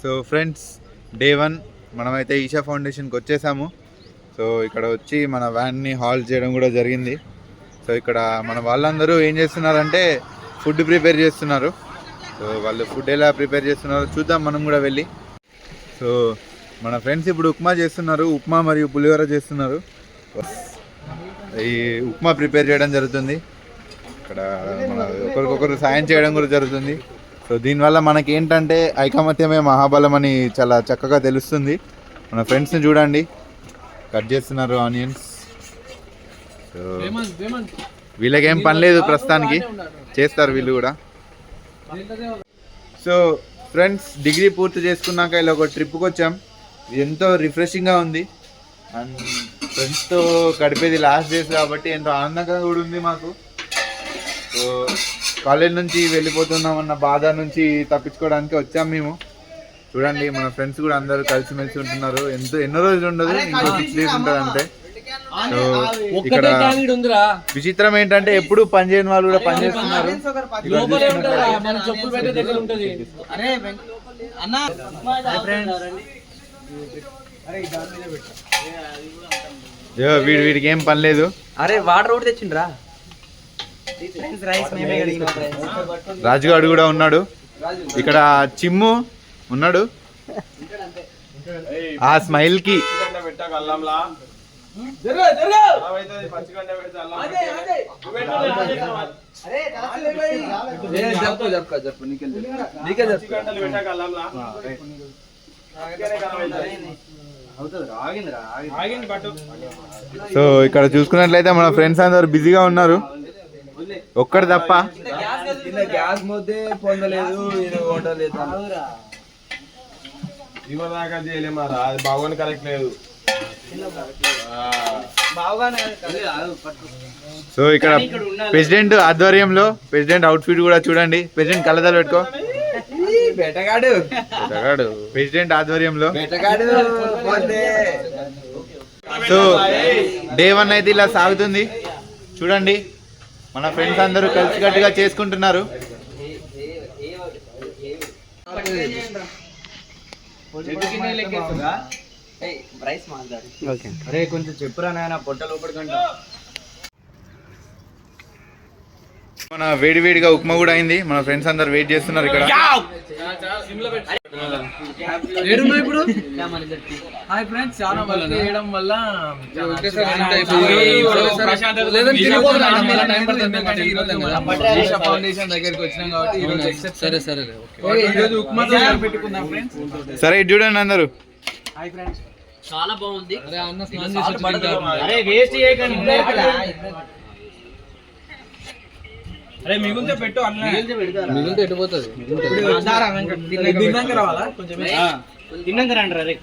So friends, day 1 మనమైతే ఈషా ఫౌండేషన్కి వచ్చేసాము. సో ఇక్కడ వచ్చి మన వ్యాన్ని హాల్ చేయడం కూడా జరిగింది. సో ఇక్కడ మన వాళ్ళందరూ ఏం చేస్తున్నారంటే ఫుడ్ ప్రిపేర్ చేస్తున్నారు. సో వాళ్ళు ఫుడ్ ఎలా ప్రిపేర్ చేస్తున్నారో చూద్దాం మనం కూడా వెళ్ళి. సో మన ఫ్రెండ్స్ ఇప్పుడు ఉప్మా చేస్తున్నారు, ఉప్మా మరియు పులిహోర చేస్తున్నారు. ఈ ఉప్మా ప్రిపేర్ చేయడం జరుగుతుంది. ఇక్కడ మన ఒకరికొకరు సాయం చేయడం కూడా జరుగుతుంది. సో దీనివల్ల మనకి ఏంటంటే ఐకమత్యమే మహాబలం అని చాలా చక్కగా తెలుస్తుంది. మన ఫ్రెండ్స్ని చూడండి, కట్ చేస్తున్నారు ఆనియన్స్. సో వీళ్ళకేం పని లేదు, ప్రస్తుతానికి చేస్తారు వీళ్ళు కూడా. సో ఫ్రెండ్స్, డిగ్రీ పూర్తి చేసుకున్నాక ఇలా ఒక ట్రిప్కి వచ్చాం. ఎంతో రిఫ్రెషింగ్గా ఉంది అండ్ ఫ్రెండ్స్తో గడిపేది లాస్ట్ డేస్ కాబట్టి ఎంతో ఆనందంగా కూడా ఉంది మాకు. సో కాలేజ్ నుంచి వెళ్ళిపోతున్నామన్న బాధ నుంచి తప్పించుకోవడానికి వచ్చాం మేము. చూడండి, మన ఫ్రెండ్స్ కూడా అందరూ కలిసిమెలిసి ఉంటున్నారు. ఎన్నో రోజులు ఉండదు, ఇంకో 6 days ఉంటుంది అంతే. సో ఇక్కడ విచిత్రం ఏంటంటే ఎప్పుడు పని చేయని వాళ్ళు కూడా పని చేస్తున్నారు. వీడికి ఏం పని లేదు. అరే వాటర్ ఒకటి తెచ్చిండ్రా. రాజుగాడు కూడా ఉన్నాడు ఇక్కడ, చిమ్ము ఉన్నాడు. ఆ స్మైల్ కి సో ఇక్కడ చూసుకున్నట్లయితే మన ఫ్రెండ్స్ అందరు బిజీగా ఉన్నారు, ఒక్కడు తప్ప. గ్యాస్ మొద్దే పొందలేదు, దాకా చేయలేమారా, అది బాగోని కరెక్ట్ లేదు. సో ఇక్కడ ప్రెసిడెంట్ ఆధ్వర్యంలో ప్రెసిడెంట్ అవుట్ఫిట్ కూడా చూడండి. ప్రెసిడెంట్ కళ్ళదాలు పెట్టుకో. బెటగాడు ప్రెసిడెంట్ ఆధ్వర్యంలో. సో డే 1 అయితే ఇలా సాగుతుంది. చూడండి, మన ఫ్రెండ్స్ అందరూ కలిసికట్టుగా చేసుకుంటున్నారు. అరే కొంచెం చెప్పురా నాయన, పొట్ట లోపలికంటే. మన వేడివేడిగా ఉప్మా కూడా అయింది. మన ఫ్రెండ్స్ అందరు వెయిట్ చేస్తున్నారు ఇక్కడ. ఇప్పుడు హాయ్ ఫ్రెండ్స్, చాలా వర్క్ చేయడం వల్ల ఫౌండేషన్ దగ్గరికి వచ్చినాం కాబట్టి ఈరోజు ఉప్మాతో పెట్టుకుందాం ఫ్రెండ్స్. సరే ఇది చూడండి అందరూ. హాయ్ ఫ్రెండ్స్, చాలా బాగుంది. అరే మిగులుతే పెట్టు, మిగిలితే ఎట్టిపోతుంది. తిన్నాక రావాలా, కొంచెం తిన్నాక రండి.